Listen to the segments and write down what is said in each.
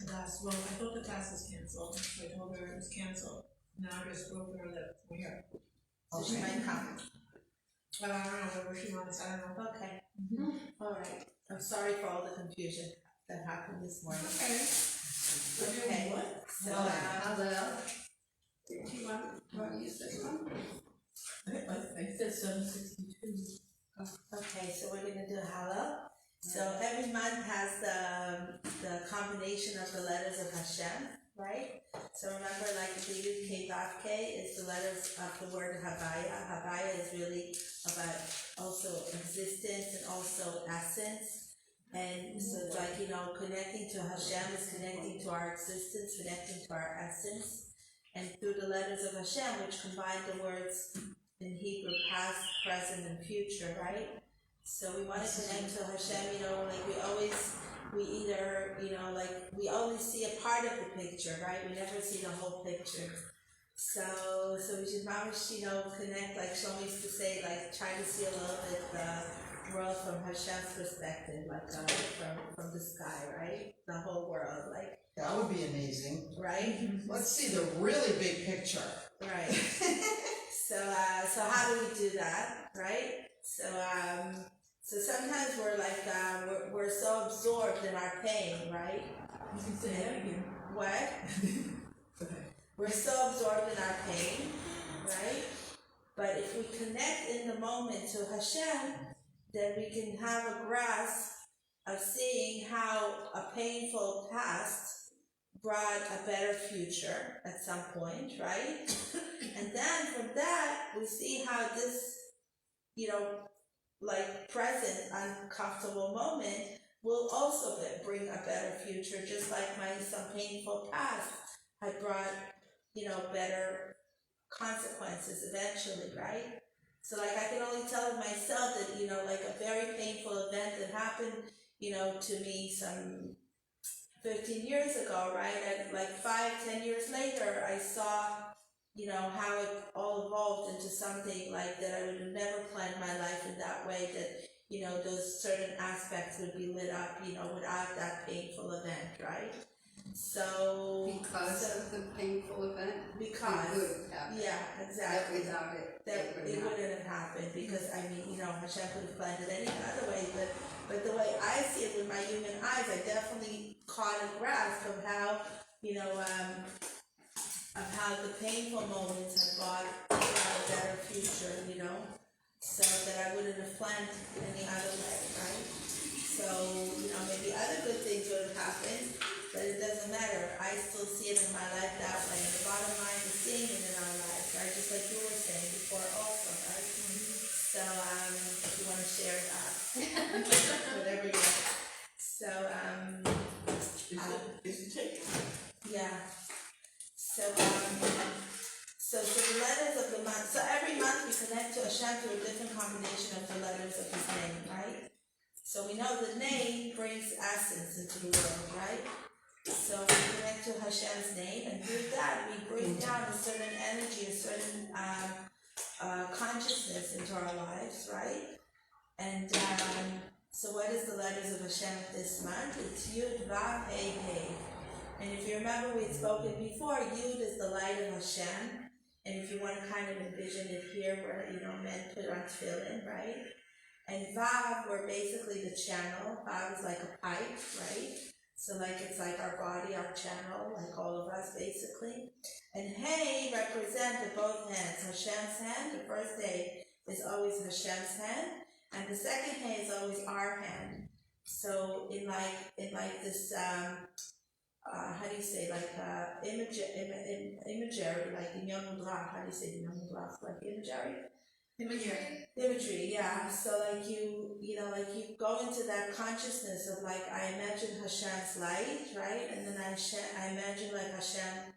Class, well, I thought the class was canceled, so I told her it was canceled. Now I just wrote her that we're here. So she might come. But I don't know whether she wants, I don't know. Okay. Alright. I'm sorry for all the confusion that happened this morning. Okay. Okay. What? So, Halel. Do you want to use this one? I said 762. okay, so we're gonna do Halel. So every month has the combination of the letters of Hashem, right? So remember, like the Yud K Vav K is the letters of the word Havaya. Havaya is really about also existence and also essence. And so it's like, connecting to Hashem is connecting to our existence, connecting to our essence. And through the letters of Hashem, which combine the words in Hebrew, past, present, and future, right? So we want to connect to Hashem, we either, we only see a part of the picture, right? We never see the whole picture. So we should connect, like Shlomo used to say, like try to see a little bit the world from Hashem's perspective, like from the sky, right? The whole world, like. That would be amazing. Right? Let's see the really big picture. Right. So how do we do that, right? So sometimes we're like, we're so absorbed in our pain, right? You can say that again. What? Okay. We're so absorbed in our pain, right? But if we connect in the moment to Hashem, then we can have a grasp of seeing how a painful past brought a better future at some point, right? And then from that, we see how this, present uncomfortable moment will also bring a better future, just like some painful past had brought, better consequences eventually, right? So I can only tell myself that, a very painful event that happened, to me some 15 years ago, right? And 5-10 years later, I saw, how it all evolved into something that I would have never planned my life in that way, that, those certain aspects would be lit up, without that painful event, right? So Because of the painful event? Because, it would have happened. Yeah, exactly. Without it, it wouldn't have happened, because Hashem could have planned it any other way, but the way I see it with my human eyes, I definitely caught a grasp of how, of how the painful moments had brought a better future, so that I wouldn't have planned any other way, right? So, maybe other good things would have happened, but it doesn't matter. I still see it in my life that way, and the bottom line is seeing it in our lives, right? Just like you were saying before also, right? So, if you want to share that, whatever you want. So, Is it taken? yeah. So the letters of the month. So every month we connect to Hashem through a different combination of the letters of His name, right? So we know the name brings essence into the world, right? So we connect to Hashem's name, and through that we bring down a certain energy, a certain consciousness into our lives, right? And so what is the letters of Hashem this month? It's Yud Vav Hey Hey. And if you remember, we had spoken before, Yud is the light of Hashem. And if you want to kind of envision it here, where, men put on tefillin, right? And Vav, we're basically the channel. Vav is like a pipe, right? So it's like our body, our channel, like all of us, basically. And Hey represent the both hands. Hashem's hand, the first Hey is always Hashem's hand. And the second Hey is always our hand. So in this, how do you say, imagery, like in Yom Mudrach, how do you say Yom Mudrach, like imagery? Imagery, yeah. So you go into that consciousness of I imagine Hashem's light, right? And then I imagine Hashem,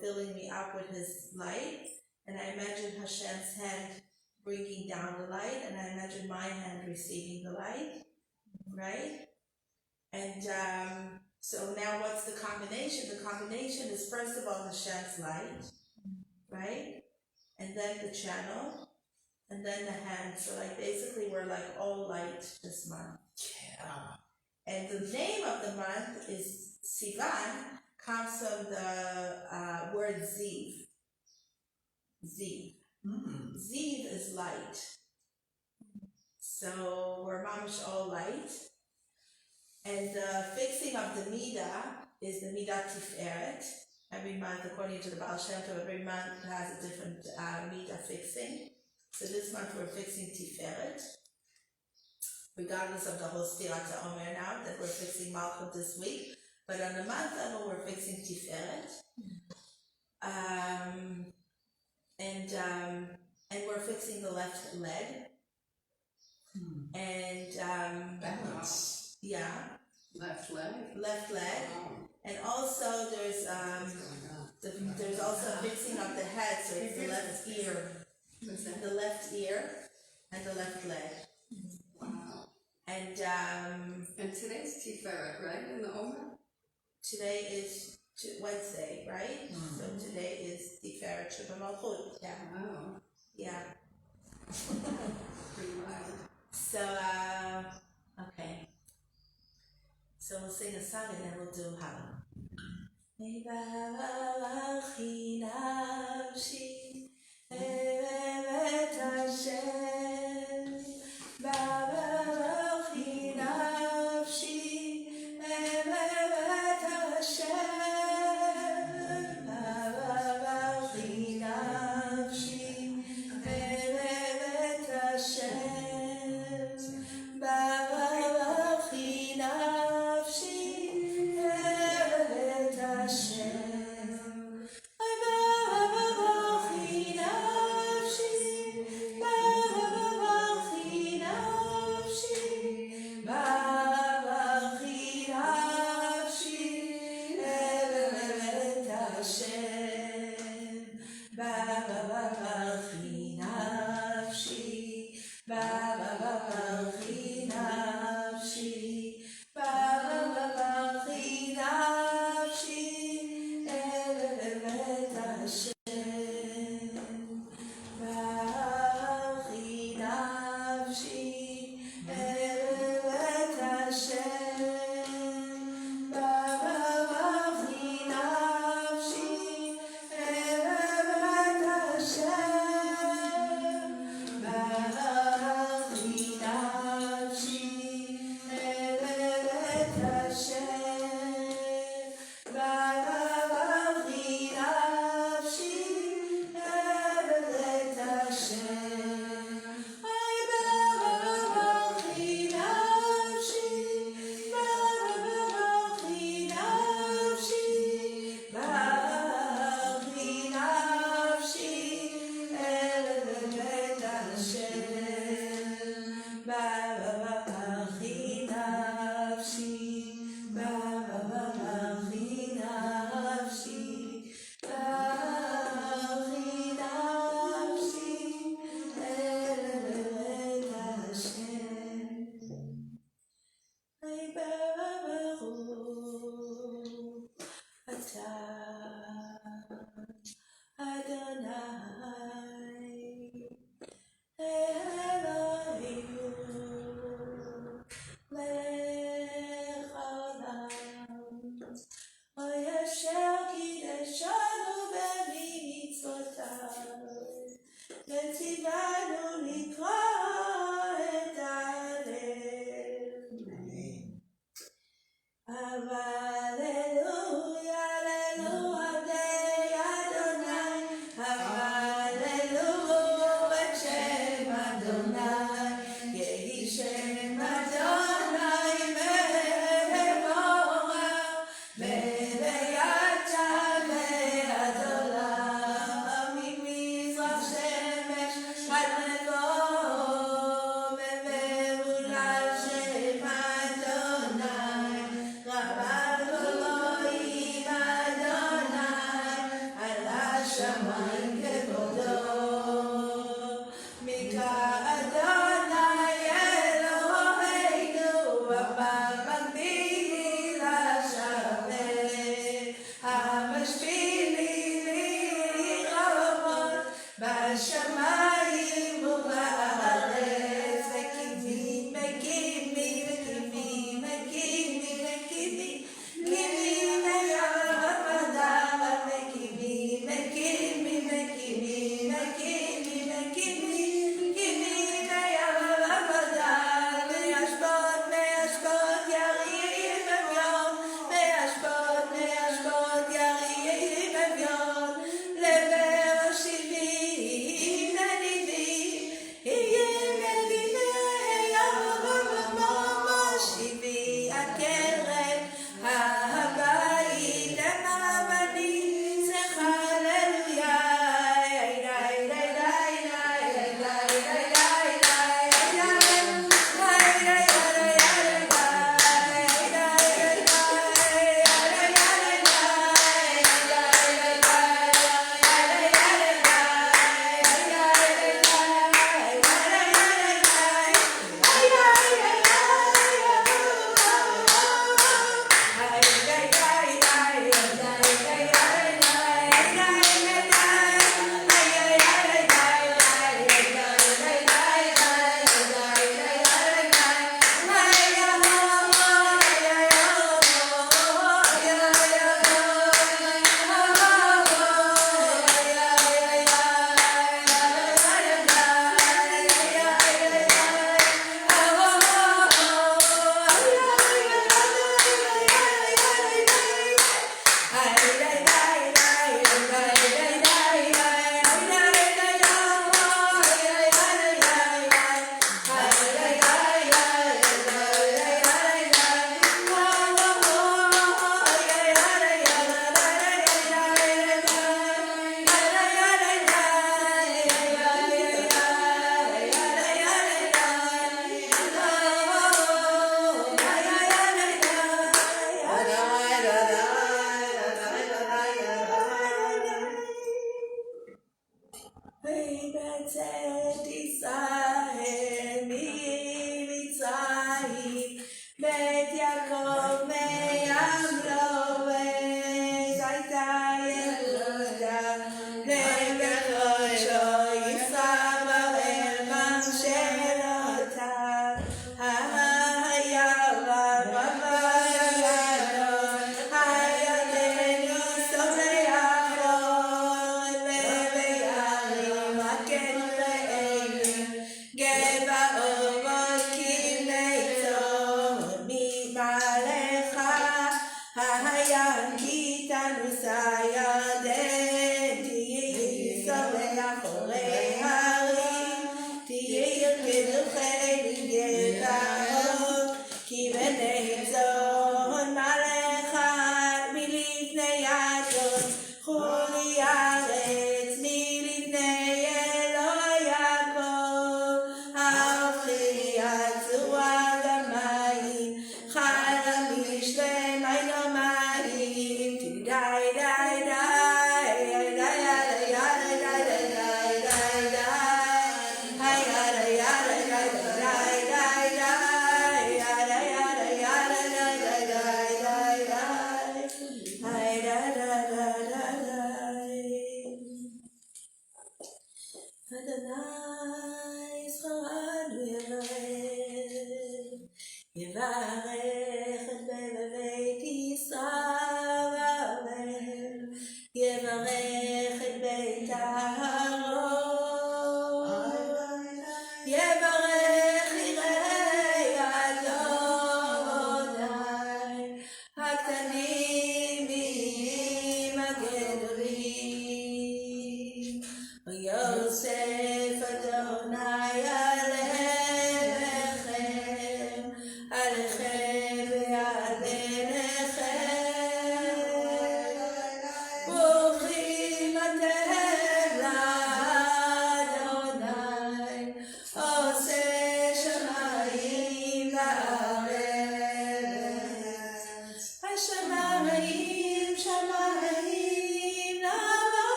filling me up with His light. And I imagine Hashem's hand bringing down the light, and I imagine my hand receiving the light, right? And so now what's the combination? The combination is first of all Hashem's light, right? And then the channel, and then the hand. So basically we're all light this month. Yeah. And the name of the month is Sivan comes from the word ziv. Ziv. Ziv is light. So we're mamish all light. And the fixing of the Midah is the Midah Tiferet. Every month, according to the Baal Shem Tov, every month has a different Midah fixing. So this month we're fixing Tiferet. Regardless of the whole Sefirat Omer now, that we're fixing Malchut this week. But on the month level, we're fixing Tiferet. And we're fixing the left leg. And Balance. yeah, Left leg. left leg. Oh. And also there's there's also a fixing of the head, so it's the left ear, What's that? the left ear, and the left leg. Wow. And today's Tiferet, right, in the Omer? today is Wednesday, right? So today is Tiferet Sheba Malchut. Yeah, Wow. yeah. Pretty wild. So okay. So we'll sing a song and then we'll do Halel. Mevarchi nafshi evet Hashem. Mevarchi nafshi evet Hashem. Mevarchi nafshi evet Hashem. Mevarchi nafshi evet Hashem.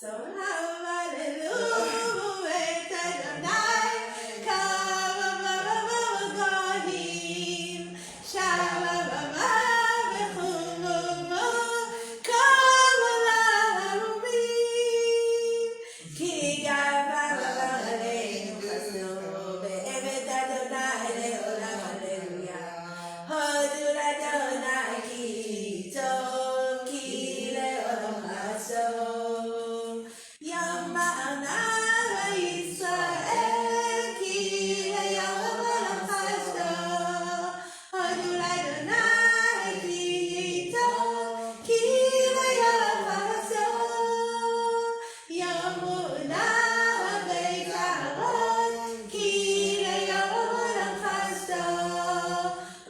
So hallelujah, Adonai, kavod goyim, shalom v'chumu, kavod l'arumim, ki gava aleinu chasdu, be'emet Adonai le'olam hallelujah. Hodu l'Adonai ki tov, ki le'olam chasdu. Yom ha'anah Yisrael, ki le'olam chasdu. Hodu l'Adonai ki tov, ki le'olam chasdu. Yom ha'anah be'karot, ki le'olam chasdu.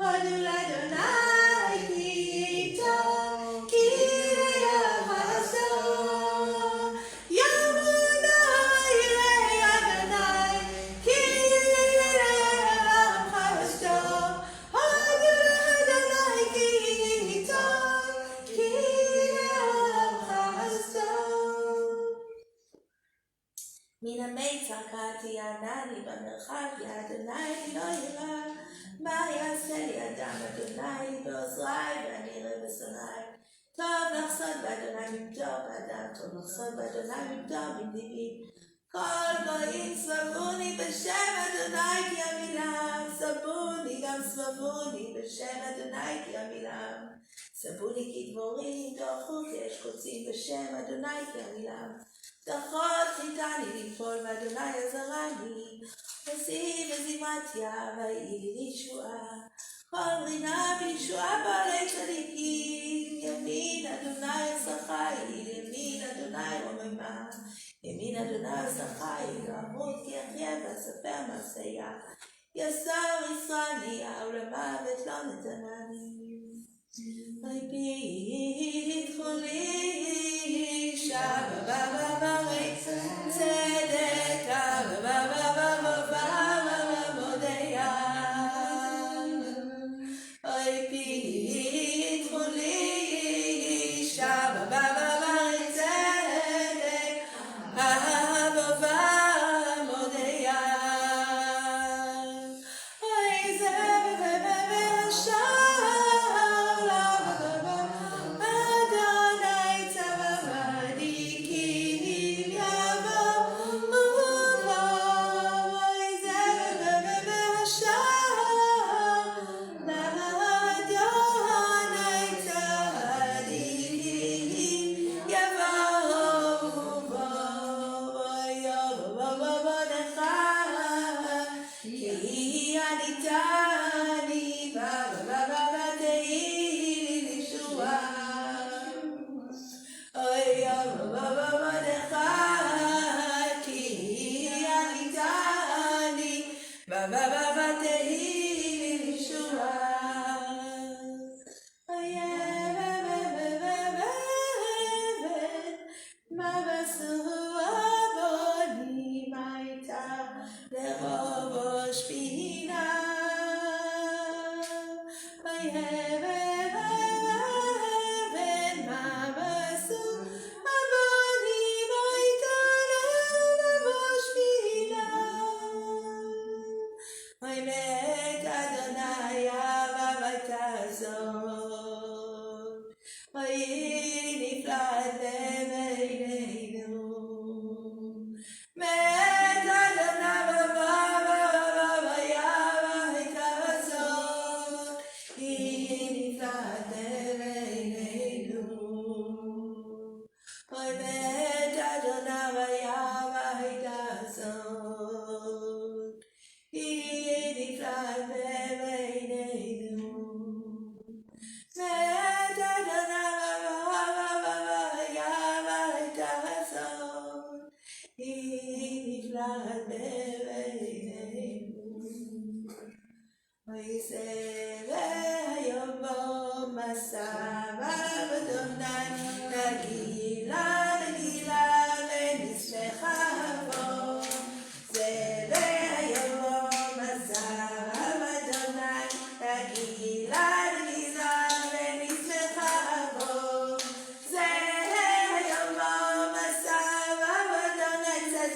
Hodu l'Adonai ki tov, ki le'olam chasdu. Yom ha'anah Adonai, ki le'olam chasdu. Hodu l'Adonai ki tov, ki le'olam chasdu. מן המיצר קראתי ענני במרחב, יא אדוני לא ירא. מה יעשה לי אדם, אדוני בעוזרי ואני אראה בשונאי. טוב לחסוד באדוני ממדור באדם, טוב לחסוד באדוני ממדור בנדיבים. כל גויים סבבוני בשם אדוני כי עמילם, סבוני גם סבבוני בשם אדוני כי עמילם. סבוני כדבורים, דרכו כי יש קוצים בשם אדוני כי עמילם. דחות חיתני ליפול ואדוני עזרני, עשי וזימתיה ויהי לי ישועה. כל רינה בישועה בעלי צדיקים, ימין אדוני עשכי, ימין אדוני רוממה. ימין אדוני עשכי, לא אמות כי אחיה ואספר מעשיה. יסר ישרני, העולמה ולא נתנני. ויפיתחו לי שבה בארץ צדק במודיה. ויפיתחו לי שבה בארץ צדק במודיה.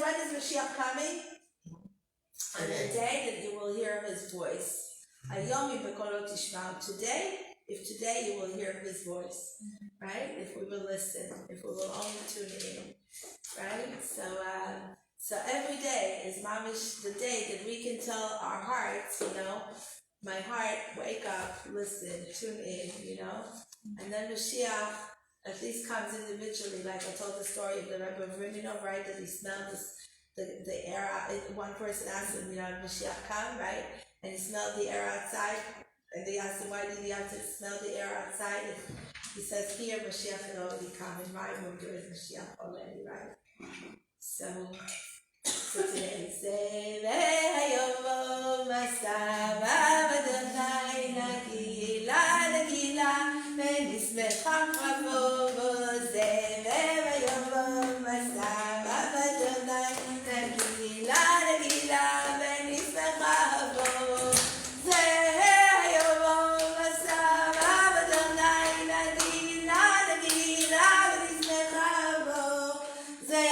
when is Mashiach coming? On the day that you will hear his voice. Ayomi b'kolo tishma'u. Today, if today you will hear his voice, right? If we will listen, if we will only tune in, right? So every day is mamish the day that we can tell our hearts, my heart, wake up, listen, tune in, and then Mashiach at least comes individually, like I told the story of the Rebbe of Riminov, right? That he smelled the air out. One person asked him, Mashiach come, right? And he smelled the air outside. And they asked him, why did he have to smell the air outside? And he says, here Mashiach had already come. In my room there is Mashiach already, right? So today, say, Ve'hayovo masava v'adonai nagila nagila v'nismecha chavovo ze ve'hayovo masava v'adonai nagila nagila v'nismecha chavovo ze ve'hayovo masava v'adonai nagila nagila v'nismecha chavovo ze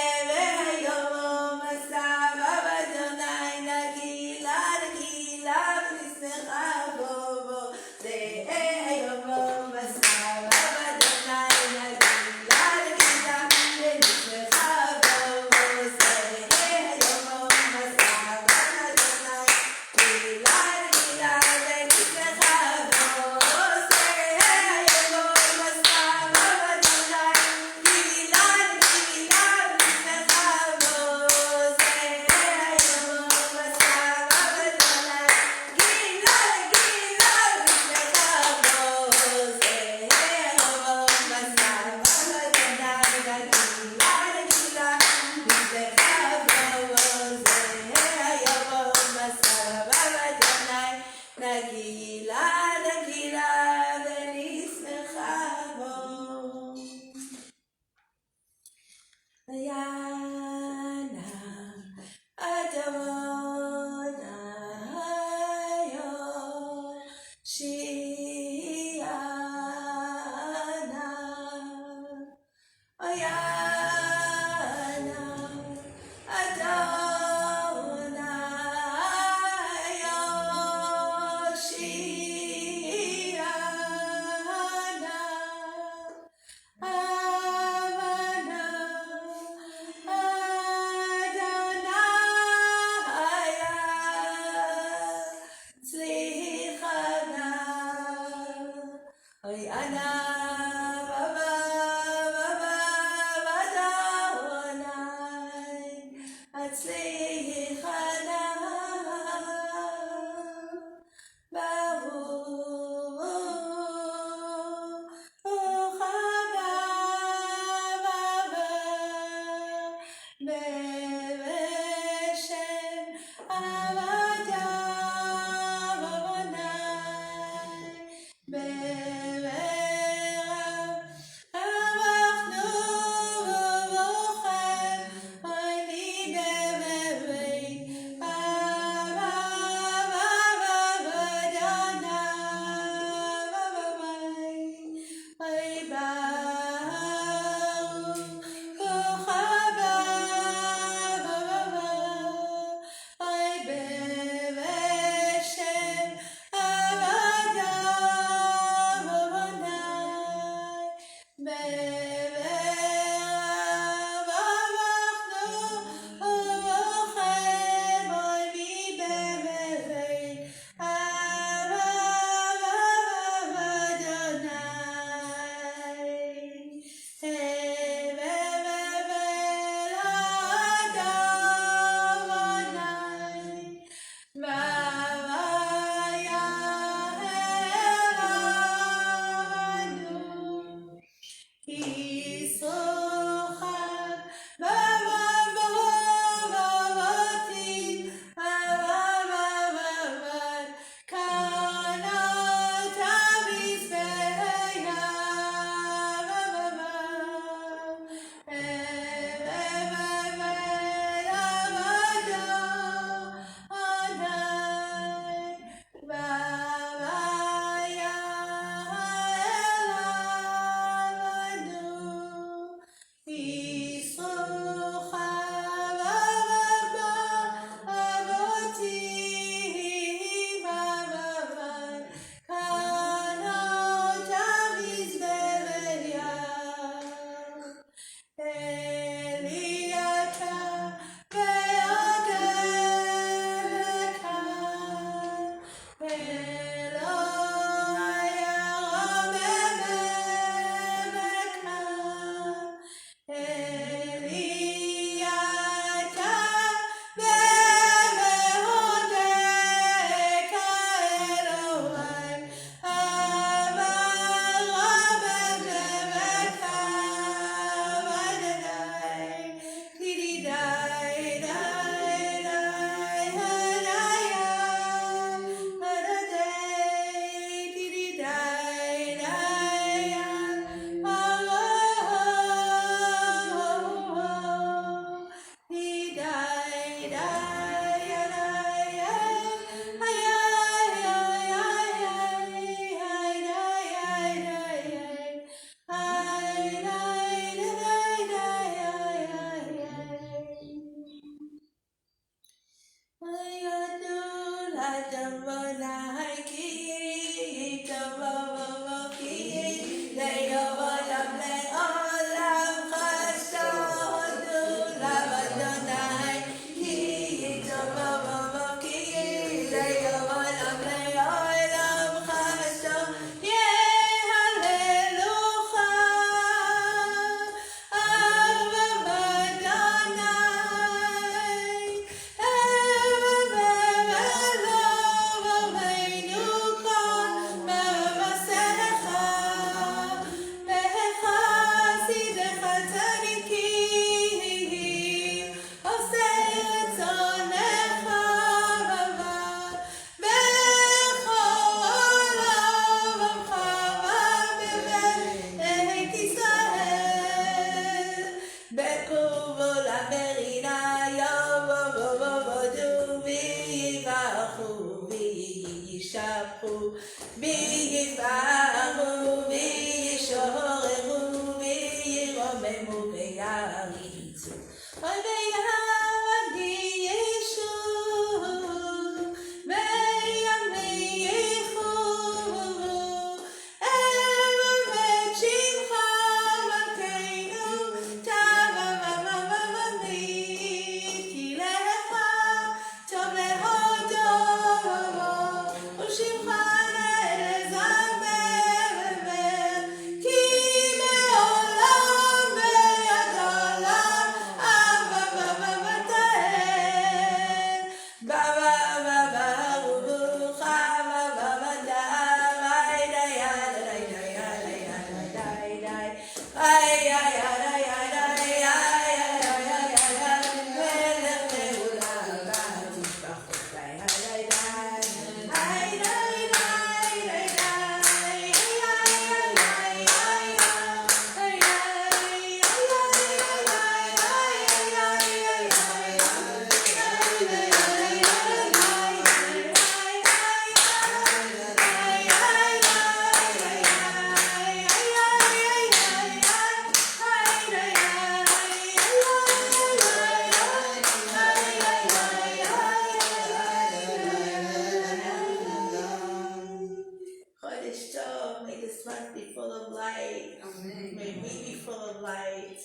May this month be full of light. Amen. May we be full of light.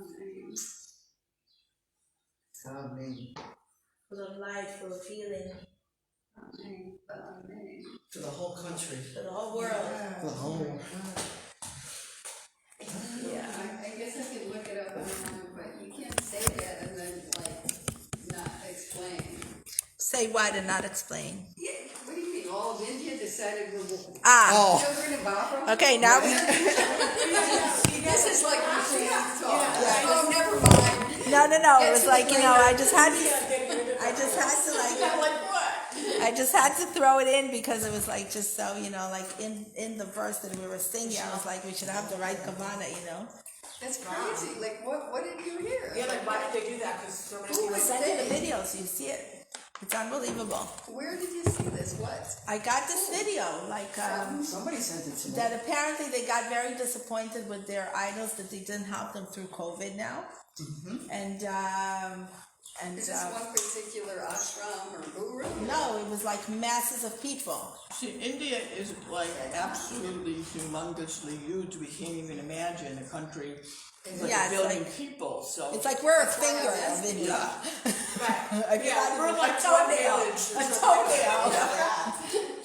Amen. Amen. Full of light, full of healing. Amen. Amen. To the whole country. For the whole world. The whole world. Yeah. I guess I could look it up online, but you can't say that and then not explain. Say what and not explain. Yeah, what do you mean? All of India decided we're Ah. children of Barbara? Okay, now we. This is like machine talk. Oh, never mind. No. It Get was to like, the you know, I brain. just had to throw it in because it was like just so, you know, like in the verse that we were singing, I was like, we should have the right kavana, you know. That's crazy. Like, what did you hear? Yeah, like why did they do that? Because so many Who people was Send you the they? videos, you see it. It's unbelievable. Where did you see this? What? I got this video, like, Somebody sent it to me. that apparently they got very disappointed with their idols that they didn't help them through COVID now. And Is this one particular ashram or guru? no, it was like masses of people. See, India is like absolutely humongously huge. We can't even imagine a country with Yeah, a it's billion like- people. So It's like we're a That's why finger I'm of asking. India. Right. Yeah, we're like a toenail. village. A toenail.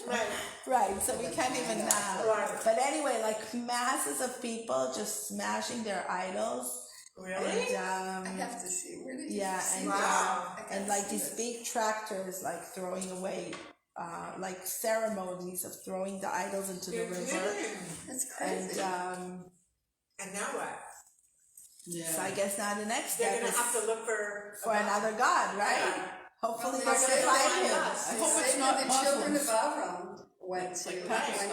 Right. Right, so we can't even Right. But anyway, like masses of people just smashing their idols. Really? And I have to see. Where did you yeah, see and this? Wow. I gotta and like see these this. big tractors like throwing away like ceremonies of throwing the idols into the You're river. kidding. That's And crazy. And now what? so I guess now the next They're step gonna is have to look for for another god, right? Yeah. Hopefully Well, we're they gonna say find him. us. I They hope say it's that not the children Muslims. of Avram went to Like Pakistan.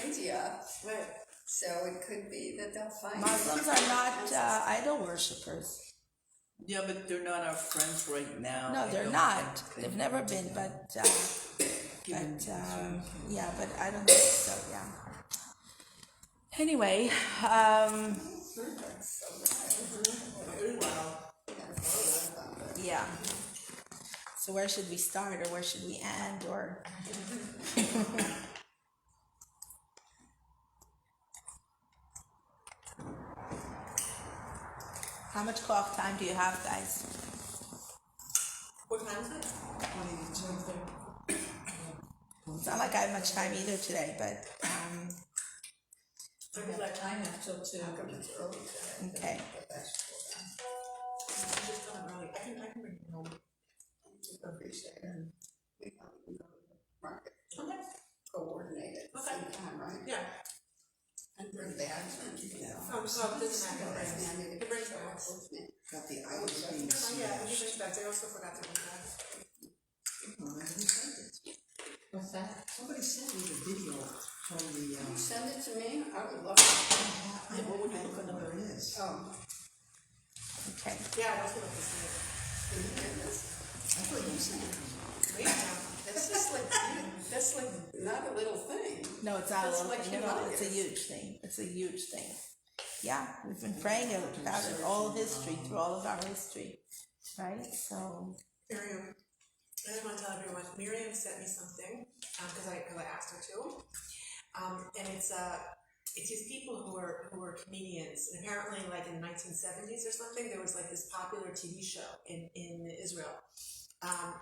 India, Right. so it could be that they'll find Muslims him. are not idol worshippers. Yeah, but they're not our friends right now. No, I they're don't not. think. They've never been, but Given yeah, but I don't think so. Yeah. Anyway, yeah. So where should we start, or where should we end, or? How much clock time do you have, guys? What time is it? It's not like I have much time either today, but, So we let time up till 2. okay. Just done early. I can bring it home. Market, Okay. coordinate it, Okay. same time, right? Yeah. And bring bags and, So it doesn't matter. It brings bags. Got the items being Oh, yeah, it smashed. brings bags. I also forgot to bring bags. Oh, man, who sent it? What's that? Somebody sent me the video from the, Send it to me, I would love it. what would you look at where it is? Oh, Okay. Yeah, I was gonna say. I thought you sent it. Wait now. that's just like, that's like not a little thing. No, it's not a That's little like thing at all. It's a humongous. huge thing. It's a huge thing. Yeah, we've been praying about it all history, through all of our history, right? So, Miriam, I just want to tell everyone, Miriam sent me something, because I asked her to. And it's these people who were comedians, and apparently like in the 1970s or something, there was like this popular TV show in Israel.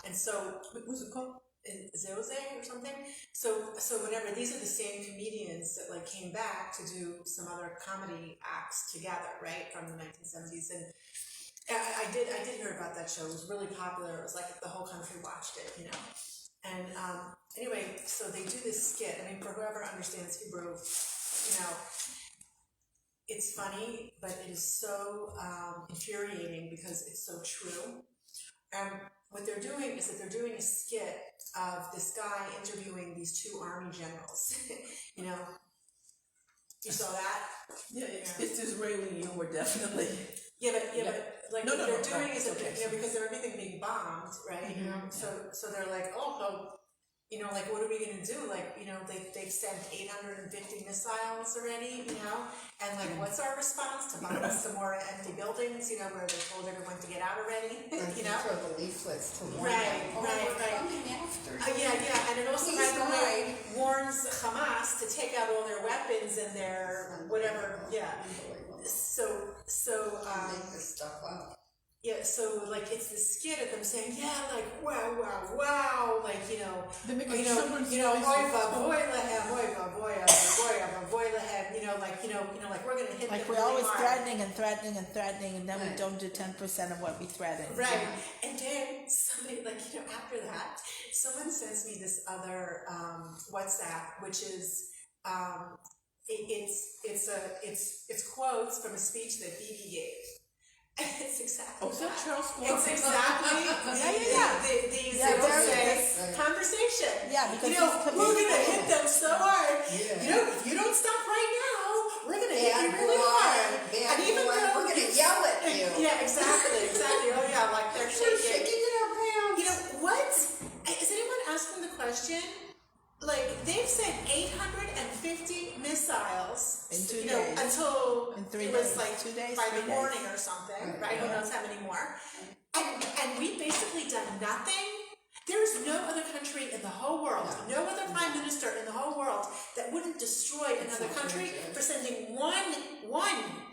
And so, what was it called? Zoze or something? So whatever, these are the same comedians that like came back to do some other comedy acts together, right, from the 1970s. And I did hear about that show. It was really popular. It was like the whole country watched it, you know. And anyway, so they do this skit. I mean, for whoever understands Hebrew, you know, it's funny, but it is so infuriating because it's so true. And what they're doing is that they're doing a skit of this guy interviewing these two army generals. You know, you saw that? Yeah, it's Israeli humor, definitely. Yeah, but like No, what no, they're no, doing right, is that okay. you know, because of everything being bombed, right? You know, so they're like, oh, you know, like what are we gonna do? Like, you know, they've sent 850 missiles already, you know, and like what's our response to bomb some more empty buildings? You know, where they told everyone to get out already, you know? Throw the leaflets to warn Right, them. right, We're right. coming after you. Yeah, and it also, Please by the way, hide. warns Hamas to take out all their weapons and their whatever. Yeah. Unbelievable. So Make this stuff up. yeah, so like it's the skit of them saying, yeah, like wow, like you know, They make a you know, children's oy voice. vavoy lehem, you know, like we're gonna hit like them we're really always hard. threatening, and then we Right. don't do 10% of what we threaten. Right, and then somebody, like, you know, after that, someone sends me this other WhatsApp, which is it's quotes from a speech that Bibi gave. It's exactly Oh, is that that. Charles It's exactly the Yeah, very Zose good. conversation. Yeah, because you know, he's we're committed. gonna hit them so hard. Yeah. You know, if you don't stop right now, we're gonna hit you Bad really boy, hard. bad And even boy, though we're gonna yell at you. Yeah, exactly. Oh yeah, like they're We're shaking. shaking in our pants. You know what? Is anyone asking the question? Like they've sent 850 missiles In 2 you know, days. until In 3 it was days. like 2 days, by 3 the days. morning or something, right? Who knows how many more? And we've basically done nothing. There is no other country in the whole world, no other prime minister in the whole world that wouldn't destroy another country for sending one.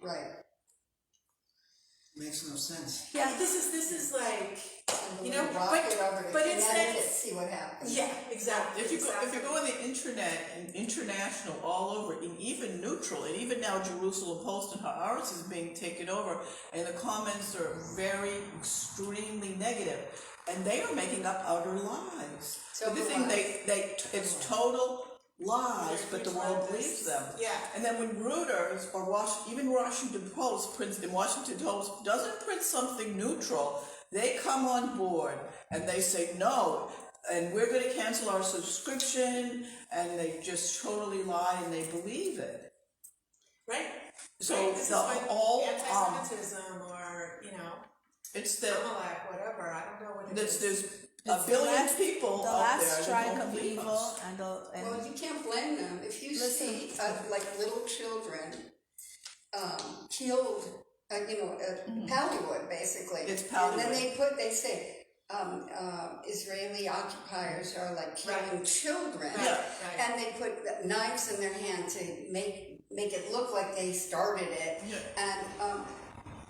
Right. Makes no sense. Yeah, this is like, And you we'll know, rock it over to but instead, Connecticut, see what happens. yeah, exactly. If you go exactly. on the internet and international all over, and even neutral, and even now Jerusalem Post and ours is being taken over, and the comments are very extremely negative, and they are making up utter lies. Total the thing lies. it's total lies, but the world believes them. Yeah. And then when Reuters or even Washington Post prints in Washington Post doesn't print something neutral, they come on board and they say no, and we're going to cancel our subscription, and they just totally lie and they believe it. Right. So right. This the is like all anti-Semitism or it's the Amalek, whatever. I don't know what it is. there's It's a billion the last- people The out last there that strike don't of believe evil us. and Well, you can't blame them. If you Listen. see, like little children killed, Hollywood basically. It's And then Hollywood. they say, Israeli occupiers are like killing children. Yeah. Right. And they put knives in their hand to make it look like they started it. Yeah. And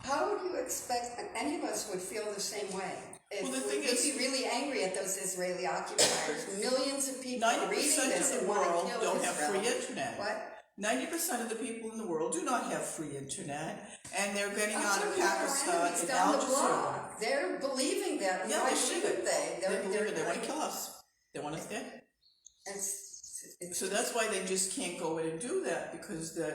how would you expect, any of us would feel the same way? Well, the thing We'd is- be really angry at those Israeli occupiers. Millions of people are reading 90% this of the and want to world kill don't have Israel. free internet. What? 90% of the people in the world do not have free internet, and they're getting I'm out of talking about our Pakistan enemies and down Al the Jazeera. block. They're believing that. Yeah, Why they should. shouldn't they? They believe it. They want to kill us. They want us dead. It's So that's why they just can't go in and do that, because the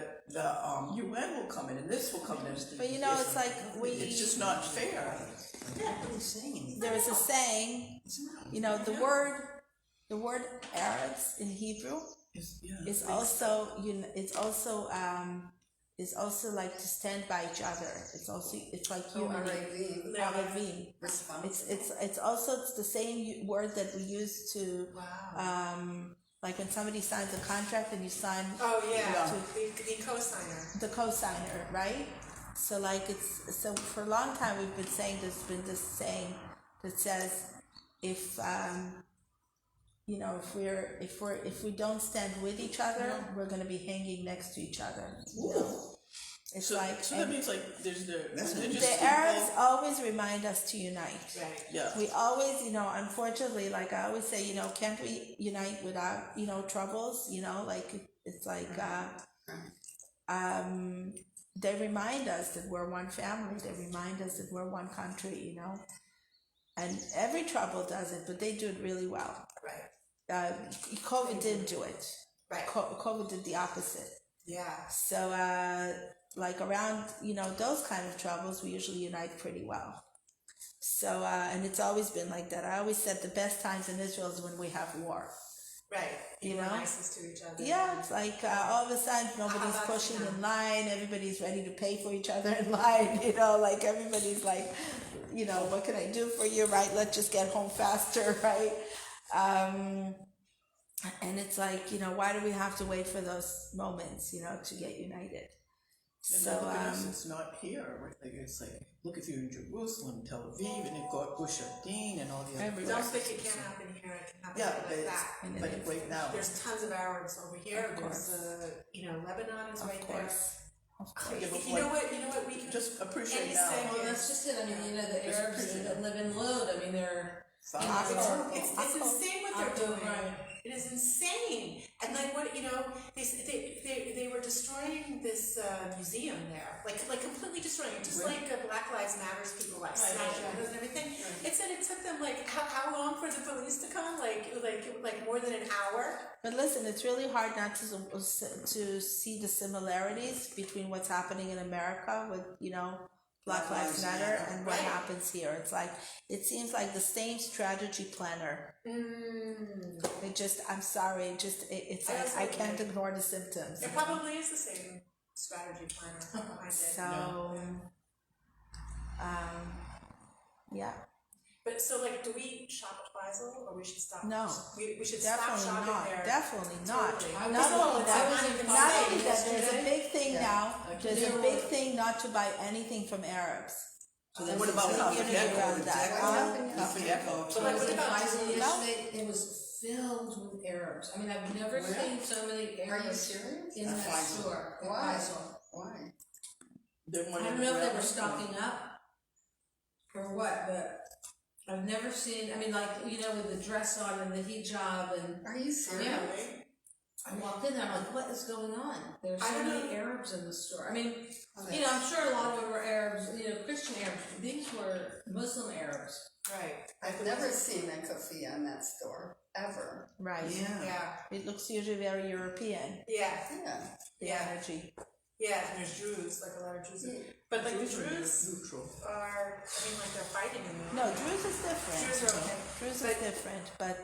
UN will come in and this will come in. But you know, it's like It's just not fair. They're not really saying anything. there is a saying, you know, the word Arabs in Hebrew is also like to stand by each other. It's like unity. Aravim. It's the same word that we use to like when somebody signs a contract and you sign Oh, yeah, Yeah. the co-signer. the co-signer, right? So like so for a long time we've been saying there's been this saying that says if you know if we don't stand with each other, we're gonna be hanging next to each other. You know? It's So, like so that means like there's the That's religious the people. Arabs always remind us to unite. Right. Yeah. We always, you know, unfortunately, like I always say, you know, can't we unite without, you know, troubles? You know, like it's like they remind us that we're one family. They remind us that we're one country, you know. And every trouble does it, but they do it really well. Right. COVID didn't do it. Right. COVID did the opposite. Yeah. So, like around, you know, those kind of troubles, we usually unite pretty well. So, and it's always been like that. I always said the best times in Israel is when we have war. Right. You People are know? nicest to each other. Yeah, it's like all of a sudden nobody's about pushing now? in line, everybody's ready to pay for each other in line, you know, like everybody's like, you know, what can I do for you, right? Let's just get home faster, right? And it's like, you know, why do we have to wait for those moments, you know, to get united? And So, look at us, it's not here. Right? Like, it's like, look if you're in Jerusalem, Tel Aviv, and you've got Gush Eldin and all the other Everywhere. Don't think it can't happen here. It can happen Yeah, like but that. And like then right now. There's tons of Arabs over here. Of There's you know, Lebanon is of right course, of course. Yeah, but there. You know what? We can Just appreciate Any now. second- Well, that's just it. I mean, you know, the Just Arabs appreciate that live in Lod, I mean, they're. Akko. It's insane what they're doing. Right. It is insane. And like what you know, they were destroying this museum there, like completely destroying it, just like Black Lives Matters people like smashing windows and everything. It said it took them like how long for the police to come? Like more than an hour. But listen, it's really hard not to see the similarities between what's happening in America with, you know, Black Lives Matter and what Right. happens here. It's like, it seems like the same strategy planner. It just, I'm sorry, it's like, I can't ignore the symptoms. It probably is the same strategy planner behind it. So, yeah, But so like, do we shop at Faisal or we should stop? No. We should stop definitely shopping not, there. definitely not. Totally. Not only that, I was even not saying only that, there's a yesterday. big thing now, there's a big thing not to buy anything from Arabs. And what about There's a Coffee unity Echo? around that. Coffee Echo. But like, what about Faisal No. yesterday, it was filled with Arabs. I mean, I've never seen so many Are you Arabs serious? in that Faisal. store. at Why? Faisal. Why? I don't know if they were stocking up or what, but I've never seen, I mean, like, you know, with the dress on and the hijab and Are you serious? Yeah. I walked in there, I'm like, what is going on? There's I so don't many know. Arabs in the store. I mean, you know, I'm sure a lot of them were Arabs, you know, Christian Arabs. These were Muslim Arabs. right? I've never seen a kafia in that store, ever. Right. Yeah. It looks usually very European, Yeah. Yeah. the Yeah. energy. Yeah, and there's Druze, like a lot of Druze. But like the Druze Neutral. are, I mean, like they're fighting in the. No, Druze is different. Druze are okay. Druze is But- different, but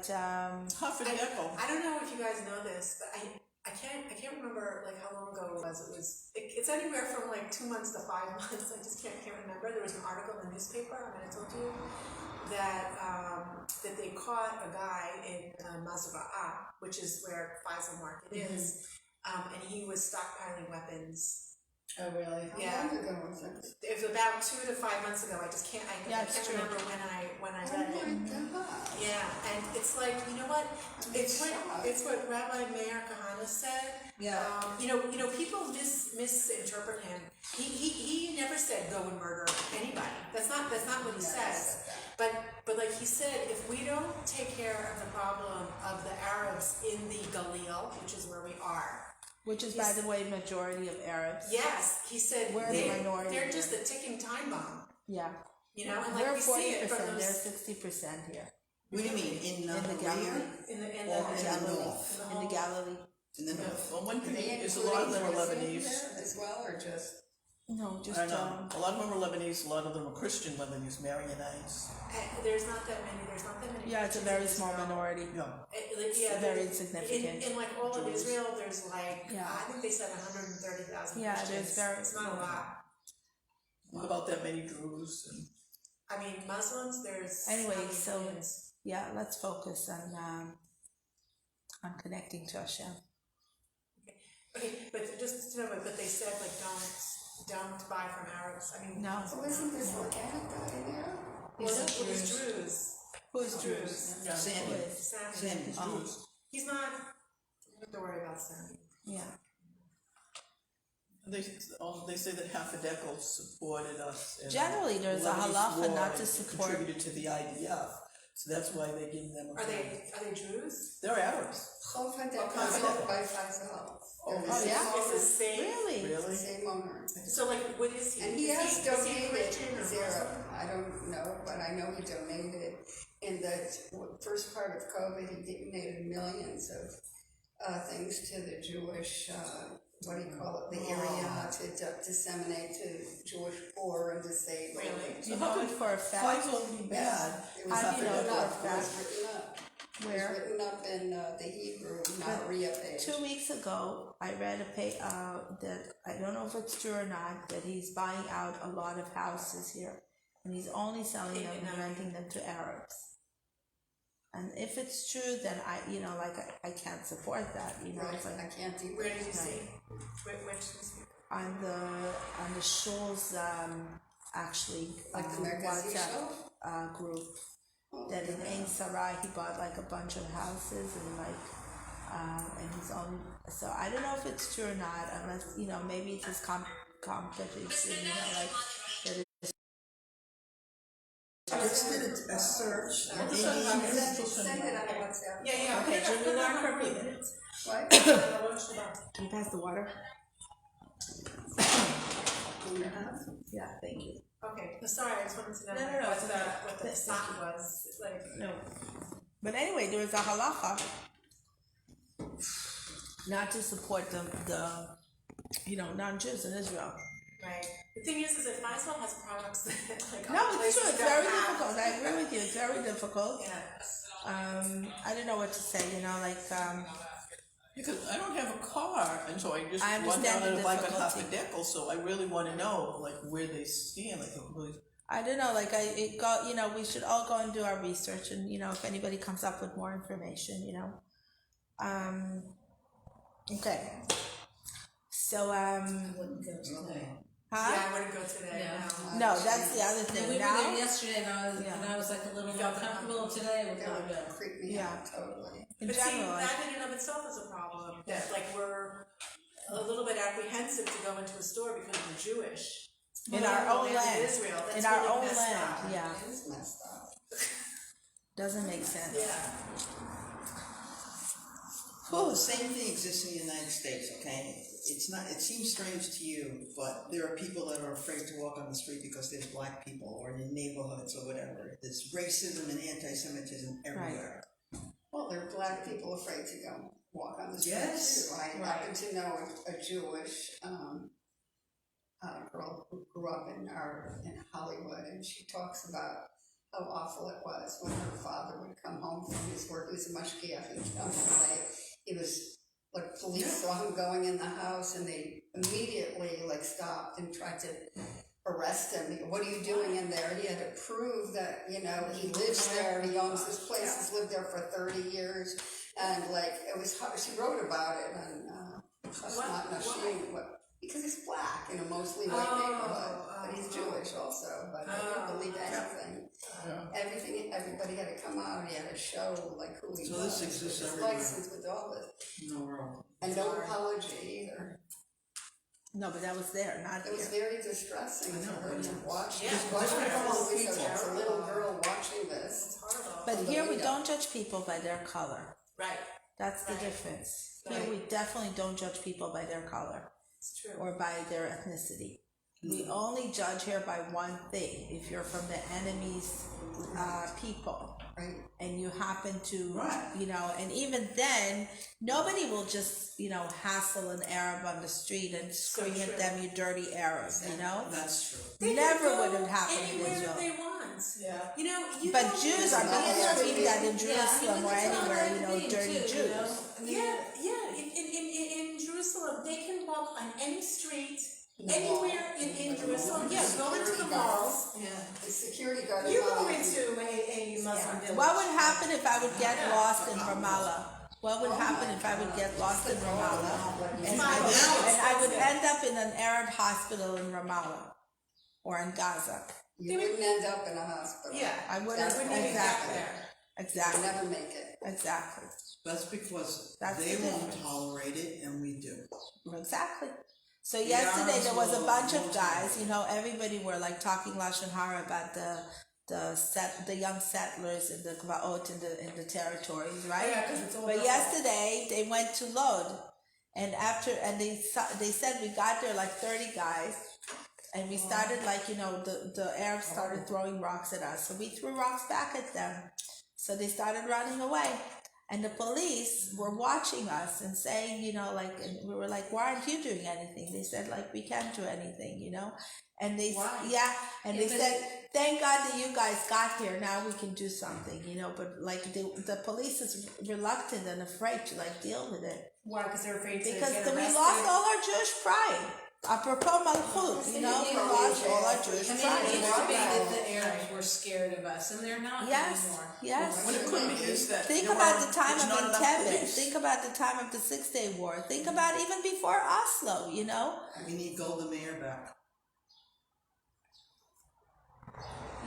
Coffee Echo. I don't know if you guys know this, but I can't remember like how long ago it was. It's anywhere from like 2 months to 5 months. I just can't remember. There was an article in the newspaper. I mean, I told you that that they caught a guy in Mazra'ah, which is where Faisal Market is, and he was stockpiling weapons Oh, really? How Yeah. long ago was it? It was about 2 to 5 months ago, I just can't, I Yeah, can't it's true. remember when I Oh read it. my God. Yeah, and it's like, you know what, it's what Rabbi Meir Kahana said. Yeah. You know, people misinterpret him. He never said go and murder anybody. That's not what he says. But like he said, if we don't take care of the problem of the Arabs in the Galil, which is where we are, Which is, by the way, majority of Arabs. yes, he said We're the minority. they're just a ticking time bomb. Yeah. You know, and like We're we see it 40%, from they're those 60% here. What do you mean, in In the Korea? Galilee. in the Or in the Galilee. north? In the Galilee. In the north? Well, one thing They is a lot of them are including Lebanese. there as well, or just? No, just, I know, a lot of them are Lebanese, a lot of them are Christian Lebanese, Maronites. there's not that many. yeah, it's a very small minority. Yeah, Yeah, very there's- insignificant. In like all of Jews. Israel, there's like Yeah. I think they said 130,000 Yeah, Christians. there's very- It's not a lot. what about that many Druze and I mean, Muslims. There's Anyway, how many so- millions? Yeah, let's focus on connecting to Hashem. Okay, but just to know, but they said like don't buy from Arabs. I mean, No. So isn't this organic guy in there? well, it's Druze. Who's Druze? yeah, Sandy. Sammy. Sandy. Druze. He's not. You don't have to worry about Sammy. Yeah. They say that half a decal supported us. In Generally, there's a Lebanese halacha war not to and support. contributed to the IDF, so that's why they give them. Are they Druze? They're Arabs. Chov Okay. HaDekah by Faisal. Oh, yeah? It's the same. Really? It's the Really? same owner. So like, what is he? And he Is has is he donated, Christian or is there Muslim? I don't know, but I know he donated in the first part of COVID, he donated millions of things to the Jewish, what do you call it, the area to disseminate to Jewish poor and disabled. Really? You know it for a fact. Fight will be bad. It was How do you know written for a up, it was fact? written up. It Where? was written up in the Hebrew, not Ria page. 2 weeks ago, I read that I don't know if it's true or not, that he's buying out a lot of houses here, and he's only selling them and renting them to Arabs. And if it's true, then I can't support that. Right, It's like I can't do Where that. did you see? Which on the shul's actually Like the Merkazi WhatsApp group. Oh, That in Ein Sarai he bought like a bunch of houses and he's only, so I don't know if it's true or not, unless maybe it's his competition, that it's I just did a search. Send it on WhatsApp. Yeah. okay. Should we learn her read it? What? Can you pass the water? In your house? Yeah, thank you. Okay, sorry, I just wanted to know No, what it's the okay. what the sign was. It's like No. But anyway, there is a halacha not to support the non-Jews in Israel. right. The thing is that Faisal has products that like No, other it's places true. It's don't very have. difficult. I agree with you. It's very difficult. Yeah. I don't know what to say. Because I don't have a car, and so I just I run understand down the to like a half a difficulty. decal, so I really want to know like where they stand. Like really, I don't know. We should all go and do our research, and if anybody comes up with more information, Okay. So Wouldn't go today. huh? Yeah, I wouldn't go today. No. No, that's the other And thing. we were Now, there yesterday, and Yeah. I was like a little more comfortable. Today we're That gonna would go. creep me Yeah. out totally. in But see, general, that in and of itself is a problem. That like we're a little bit apprehensive to go into a store because we're Jewish. in our own land, Israel, that's in our really own messed land, up. yeah, It is messed up. doesn't make sense. Yeah. Well, the same thing exists in the United States, okay? It's not, it seems strange to you, but there are people that are afraid to walk on the street because there's black people or in neighborhoods or whatever. There's racism and anti-Semitism everywhere. Well, there are black people afraid to go walk on the street Yes. too. I happen to know a Jewish girl who grew up in Hollywood, and she talks about how awful it was when her father would come home from his work. He was a mashgiach, he'd come home late. It was like police saw him going in the house, and they immediately stopped and tried to arrest him. What are you doing in there? He had to prove that he lives there, he owns this place, he's lived there for 30 years, and it was hard. She wrote about it, and because he's black in a mostly white neighborhood, but he's Jewish also, but I didn't believe anything. Everybody had to come out, he had to show like who he So was. this exists with his everywhere. license with all this, No world. and no apology either. No, but that was there, not It was here. very distressing I know, for her to yeah. watch. Yeah, Just watching it's her horrible. movie, so it's a little girl watching this. It's horrible. But From the here we window. don't judge people by their color. Right, That's the Right. difference. Here Right. we definitely don't judge people by their color it's true. or by their ethnicity. We only judge here by one thing. If you're from the enemy's people Right. and you happen to, Right. you know, and even then, nobody will just, you know, hassle an Arab on the street and scream at true. them, you dirty Arab, you know? That's true. They can Never go would have happened in anywhere Israel. that they want. Yeah. You know, you But go Jews to are the being Arab screamed at in community. Jerusalem or it's not anywhere, you that know, thing, dirty too, Jews. you know? I mean, Yeah. In Jerusalem, they can walk on any street, anywhere in Jerusalem. Yeah, go into the malls. Yeah. The security guard. You go into a Muslim village. What would happen if I would get lost in Ramallah? What would happen if I would get lost in Ramallah? And I would end up in an Arab hospital in Ramallah or in Gaza. You wouldn't end up in a hospital. Yeah, I wouldn't, That's wouldn't even get exactly, there. You exactly, never make it. exactly, That's because That's they the won't difference. tolerate it and we do. exactly. So The yesterday Arabs there was a will- bunch of won't guys, tolerate you know, everybody were like talking Lashon Hara about the young settlers in the Gvaot in the territories, right? Yeah, 'cause it's all But about- yesterday they went to Lod, and they said we got there like 30 guys, and we started like, you know, the Arabs started throwing rocks at us, so we threw rocks back at them, so they started running away. And the police were watching us and saying, you know, like, and we were like, why aren't you doing anything? They said, like, we can't do anything, you know? And they, Why? yeah, and they Yeah, but said, thank God that you guys got here. Now we can do something, you know? But like, the police is reluctant and afraid to like deal with it Why? Because they're afraid to because get we arrested. lost all our Jewish pride. Apropos Malchut, you know, we lost all our Jewish I mean, pride. it used to be that the Arabs were scared of us, and they're not Yes, anymore. yes. What it could be is that Think there about are- the time there's of not enough Entebbe. police. Think about the time of the 6-Day War. Think about even before Oslo, you know? We need Golda Meir back.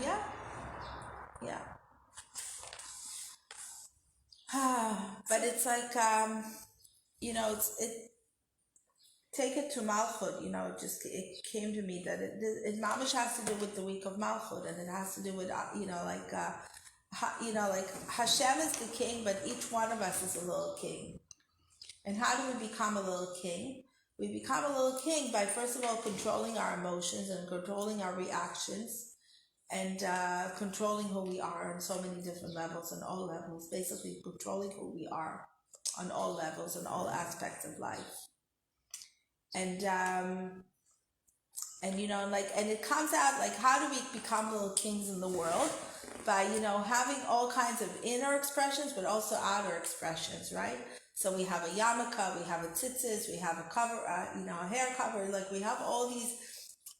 Yeah. Yeah. But it's like, you know, take it to Malchut, you know, it came to me that it mamish has to do with the week of Malchut, and it has to do with, you know, like Hashem is the king, but each one of us is a little king. And how do we become a little king? We become a little king by, first of all, controlling our emotions and controlling our reactions and controlling who we are on so many different levels, on all levels, basically controlling who we are on all levels and all aspects of life. And you know, like, and it comes out like, how do we become little kings in the world? By, you know, having all kinds of inner expressions, but also outer expressions, right? So we have a yarmulke, we have a tzitzis, we have a cover, you know, a hair cover. Like, we have all these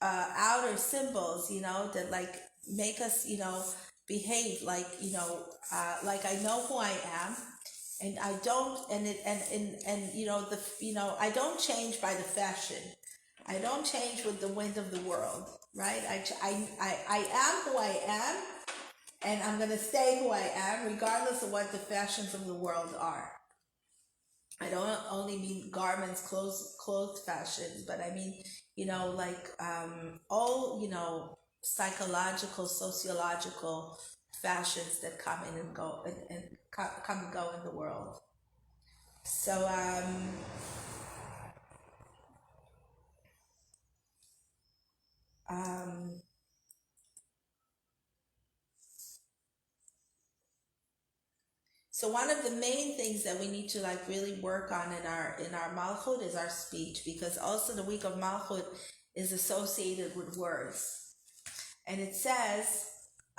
outer symbols, you know, that like make us, you know, behave like, you know, like I know who I am. And I don't, and you know, I don't change by the fashion. I don't change with the wind of the world, right? I am who I am, and I'm gonna stay who I am, regardless of what the fashions of the world are. I don't only mean garments, clothes fashions, but I mean, you know, like all, you know, psychological, sociological fashions that come in and go and come and go in the world. So so one of the main things that we need to like really work on in our Malchut is our speech, because also the week of Malchut is associated with words. And it says,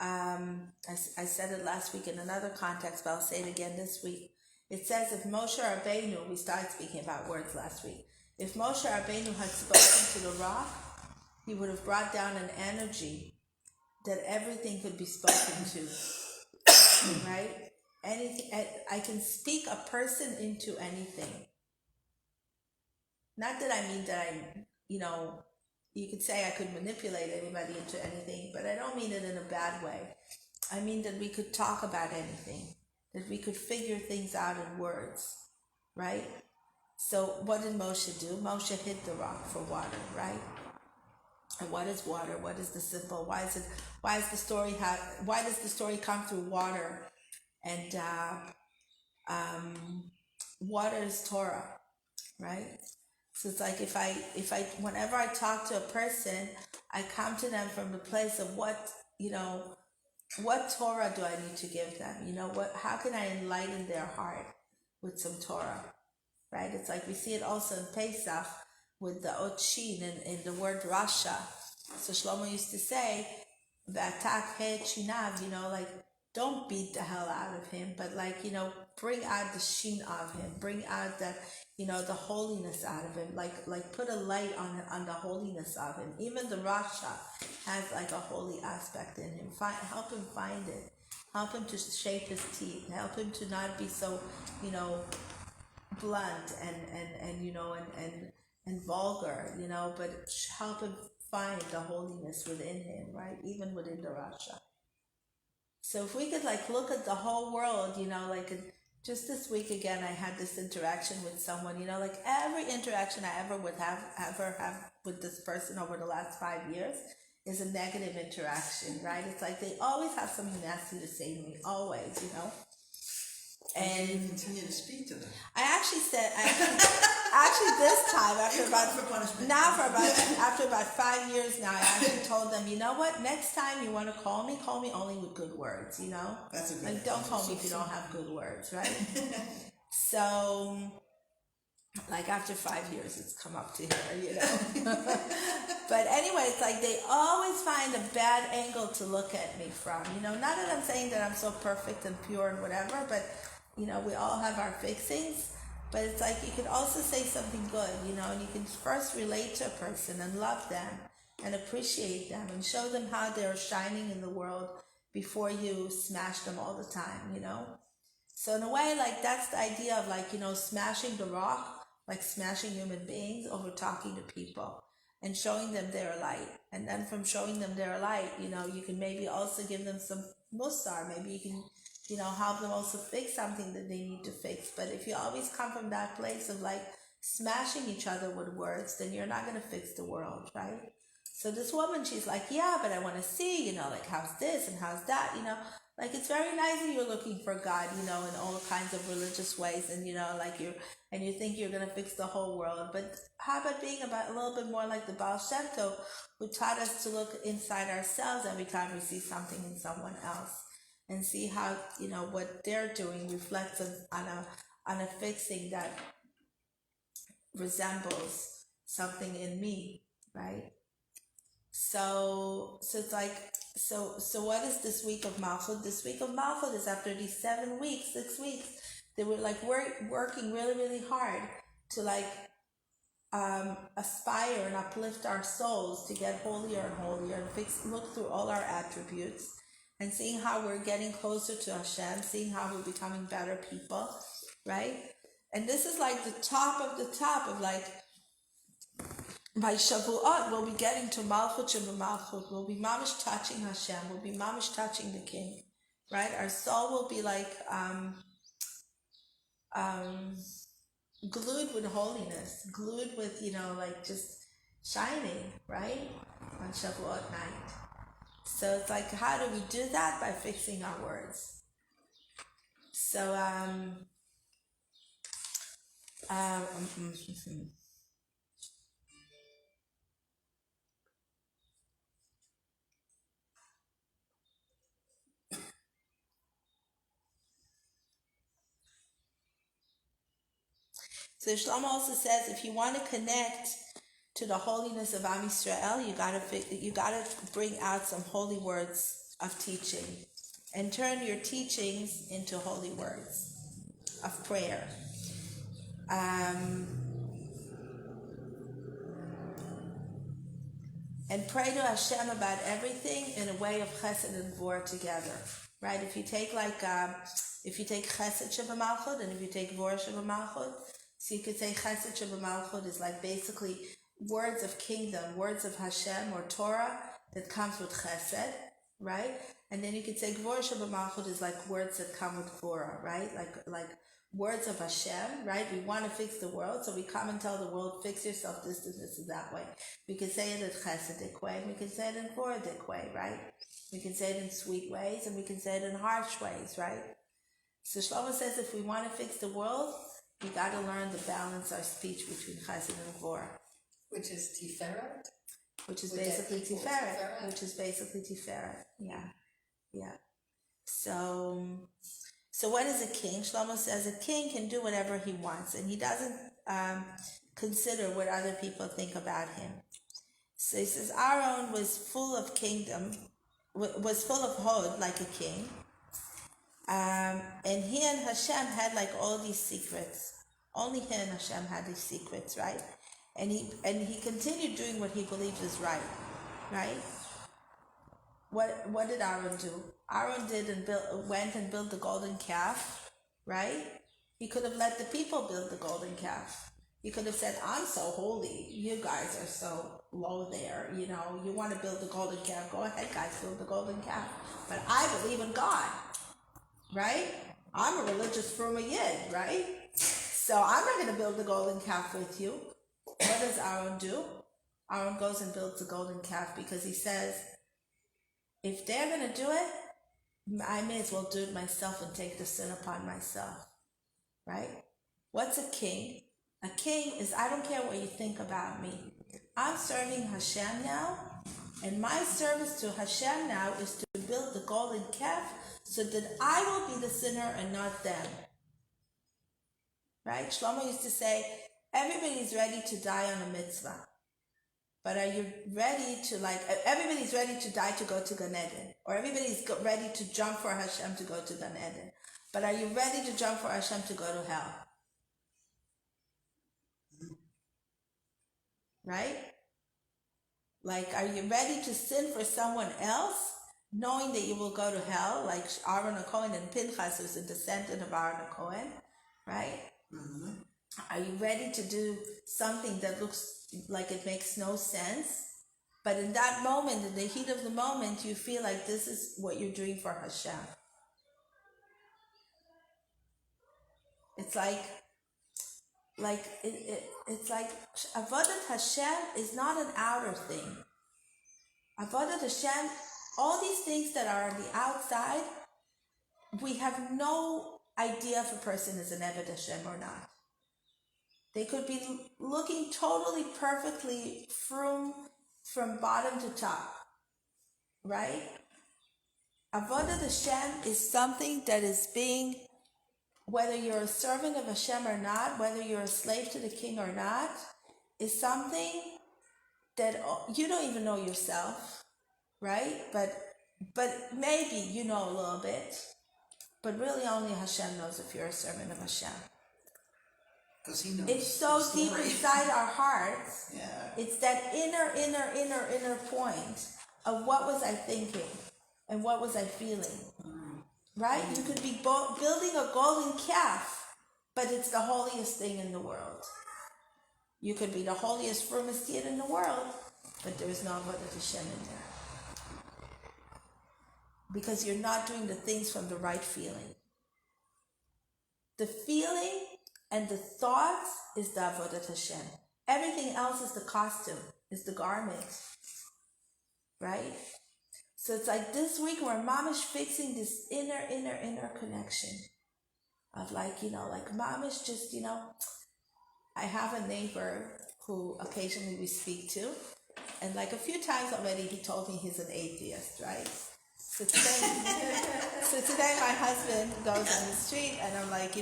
I said it last week in another context, but I'll say it again this week. It says, if Moshe Rabbeinu, we started speaking about words last week, if Moshe Rabbeinu had spoken to the rock, he would have brought down an energy that everything could be spoken to, right? Anything, I can speak a person into anything. Not that I mean that I'm you could say I could manipulate anybody into anything, but I don't mean it in a bad way. I mean that we could talk about anything, that we could figure things out in words, right? So what did Moshe do? Moshe hit the rock for water, right? And what is water? What is the symbol? Why does the story come through water? And water is Torah, right? So it's like if I whenever I talk to a person, I come to them from the place of what Torah do I need to give them? How can I enlighten their heart with some Torah? Right? It's like we see it also in Pesach with the Otshin in the word Rasha. So Shlomo used to say, V'atak he chinav, like don't beat the hell out of him, but bring out the shin of him, bring out the holiness out of him, like put a light on the holiness of him. Even the Rasha has like a holy aspect in him. Help him find it. Help him to shape his teeth. Help him to not be so, blunt and vulgar, but help him find the holiness within him, right? Even within the Rasha. So if we could look at the whole world, just this week again, I had this interaction with someone, every interaction I ever have with this person over the last 5 years is a negative interaction, right? It's like they always have something nasty to say to me, always, And you continue to speak to them. I actually said, this time, after about 5 years now, I actually told them, you know what, next time you want to call me only with good words, That's a good don't call me if you don't have good words, right? So, after 5 years, it's come up to here, But anyway, it's like they always find a bad angle to look at me from, not that I'm saying that I'm so perfect and pure and whatever, but we all have our fixings, but it's like you could also say something good, and you can first relate to a person and love them and appreciate them and show them how they're shining in the world before you smash them all the time, So in a way, that's the idea of smashing the rock, smashing human beings over talking to people and showing them their light. And then from showing them their light, you can maybe also give them some musar, maybe you can help them also fix something that they need to fix. But if you always come from that place of smashing each other with words, then you're not going to fix the world, right? So this woman, she's like, yeah, but I want to see, how's this and how's that, it's very nice that you're looking for God, in all kinds of religious ways, and you think you're going to fix the whole world. But how about being a little bit more like the Baal Shem Tov, who taught us to look inside ourselves every time we see something in someone else, and see how, what they're doing reflects on a fixing that resembles something in me, right? So it's so what is this week of Malchut? This week of Malchut is after these 6 weeks, they were working really, really hard to aspire and uplift our souls to get holier and holier and look through all our attributes and seeing how we're getting closer to Hashem, seeing how we're becoming better people, right? And this is the top of the top of by Shavuot, we'll be getting to Malchut Malchut. We'll be mamish touching Hashem. We'll be mamish touching the King, right? Our soul will be glued with holiness, glued with just shining, right? On Shavuot night. So it's how do we do that? By fixing our words. So So Shlomo also says, if you want to connect to the holiness of Am Yisrael, you gotta bring out some holy words of teaching, and turn your teachings into holy words of prayer. And pray to Hashem about everything in a way of chesed and vor together, right? If you take chesed Shebemalchut and if you take vor Shebemalchut, so you could say chesed Shebemalchut is basically words of kingdom, words of Hashem or Torah that comes with chesed, right? And then you could say Gvor Malchut is like words that come with Gvora, right? Like words of Hashem, right? We want to fix the world, so we come and tell the world, fix yourself this and that way. We can say it in chesedic way, and we can say it in Gvoradic way, right? We can say it in sweet ways, and we can say it in harsh ways, right? So Shlomo says if we want to fix the world, we got to learn to balance our speech between chesed and Gvora. Which is Tiferet? Which is Would that basically equal Tiferet. Tiferet? Which is basically Tiferet. Yeah. So what is a king? Shlomo says a king can do whatever he wants, and he doesn't consider what other people think about him. So he says Aaron was full of kingdom, was full of hod like a king, and he and Hashem had like all these secrets. Only he and Hashem had these secrets, right? And he continued doing what he believed is right? What did Aaron do? Aaron went and built the golden calf, right? He could have let the people build the golden calf. He could have said, I'm so holy, you guys are so low there, you want to build the golden calf, go ahead guys, build the golden calf. But I believe in God, right? I'm a religious Fruma Yid, right? So I'm not going to build the golden calf with you. What does Aaron do? Aaron goes and builds the golden calf because he says, if they're going to do it, I may as well do it myself and take the sin upon myself, right? What's a king? A king is, I don't care what you think about me. I'm serving Hashem now, and my service to Hashem now is to build the golden calf so that I will be the sinner and not them. Right? Shlomo used to say, everybody's ready to die on a mitzvah. But are you ready to everybody's ready to die to go to Gan Eden. Or everybody's ready to jump for Hashem to go to Gan Eden. But are you ready to jump for Hashem to go to hell? Right? Like, are you ready to sin for someone else, knowing that you will go to hell? Like Aaron HaKohen and Pinchas, who's a descendant of Aaron HaKohen, right? Mm-hmm. Are you ready to do something that looks like it makes no sense? But in that moment, in the heat of the moment, you feel like this is what you're doing for Hashem. It's like Avodat Hashem is not an outer thing. Avodat Hashem, all these things that are on the outside, we have no idea if a person is an Eved Hashem or not. They could be looking totally perfectly from bottom to top, right? Avodat Hashem is something that is being, whether you're a servant of Hashem or not, whether you're a slave to the king or not, is something that you don't even know yourself, right? But maybe you know a little bit, but really only Hashem knows if you're a servant of Hashem. Because he knows. It's so deep inside our hearts. Yeah. It's that inner point of what was I thinking and what was I feeling. Right? You could be building a golden calf, but it's the holiest thing in the world. You could be the holiest frumest yid in the world, but there is no Avodat Hashem in there. Because you're not doing the things from the right feeling. The feeling and the thoughts is the Avodat Hashem. Everything else is the costume, is the garment. Right? So it's like this week we're mamish fixing this inner connection of like mamish just, I have a neighbor who occasionally we speak to, and like a few times already he told me he's an atheist, right? So today my husband goes on the street and I'm like,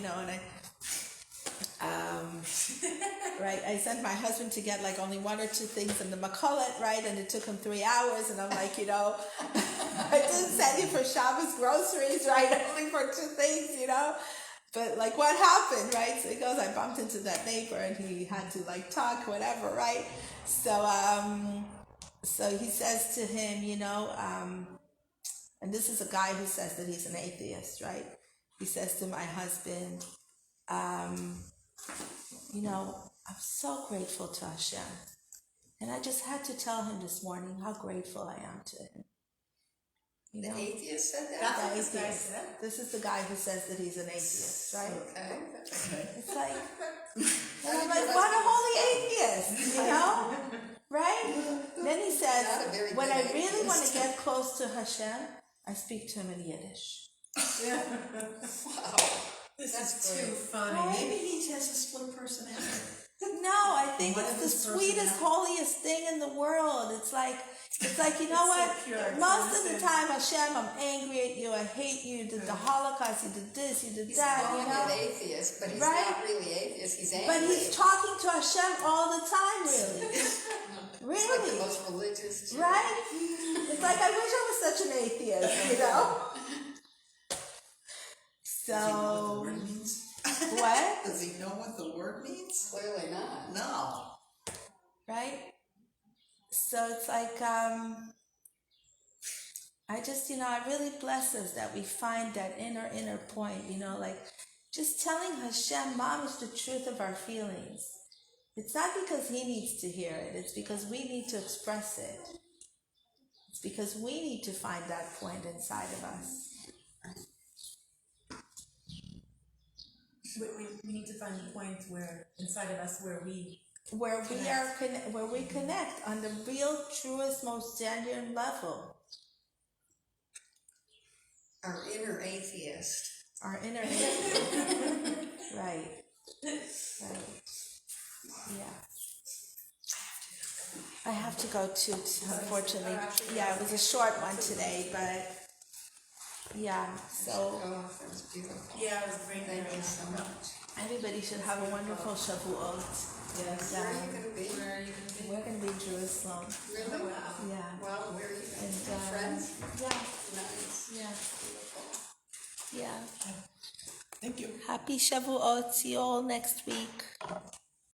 right, I sent my husband to get like only one or two things in the Malchut, right, and it took him 3 hours, and I'm like, I didn't send you for Shabbos groceries, right, only for 2 things, but like what happened, right? So he goes, I bumped into that neighbor and he had to like talk, whatever, right? So he says to him, and this is a guy who says that he's an atheist, right? He says to my husband, I'm so grateful to Hashem And I just had to tell him this morning how grateful I am to him. You The know? atheist said that? That's what The this guy atheist. said. This is the guy who says that he's an atheist, right? Okay. It's like, and How I'm did like, your what a husband holy atheist, you know? Right? Then he Not a says, very when good I really atheist. want to get close to Hashem, I speak to him in Yiddish. Wow. This That's is too great. funny. Maybe he has a split personality. No, I think What it's if the this person sweetest, now- holiest thing in the world. It's like, you know It's so what? pure, it's Most of the innocent. time, Hashem, I'm angry at you, I hate you, you did the Holocaust, you did this, you did He's that, calling you know? him atheist, but he's Right? not really atheist, he's angry. But he's talking to Hashem all the time, really. He's like the Really. most religious. Jew. Right? It's like, I wish I was such an atheist, you know? Does he know what the So, word means? what? Does he know what the word means? Clearly not. No. Right? So it's like, I just, it really blesses that we find that inner point, like just telling Hashem, Mom, is the truth of our feelings. It's not because he needs to hear it, it's because we need to express it. It's because we need to find that point inside of us. We need to find a point where inside of us where we Where we connect on the real, truest, most genuine level. Our inner atheist. Our inner right. Yeah. I have to go too, unfortunately. Yeah, it was a short one today, but yeah, so Oh, that was beautiful. Yeah, it was great. Thank you so much. everybody should have a wonderful Shavuot. Yes. Where are you going to be? Where are you gonna be? We're going to be in Jerusalem. Really? Wow. Yeah. Well, where are you going? And Friends? yeah, Nice. yeah. Thank you. Happy Shavuot. See you all next week.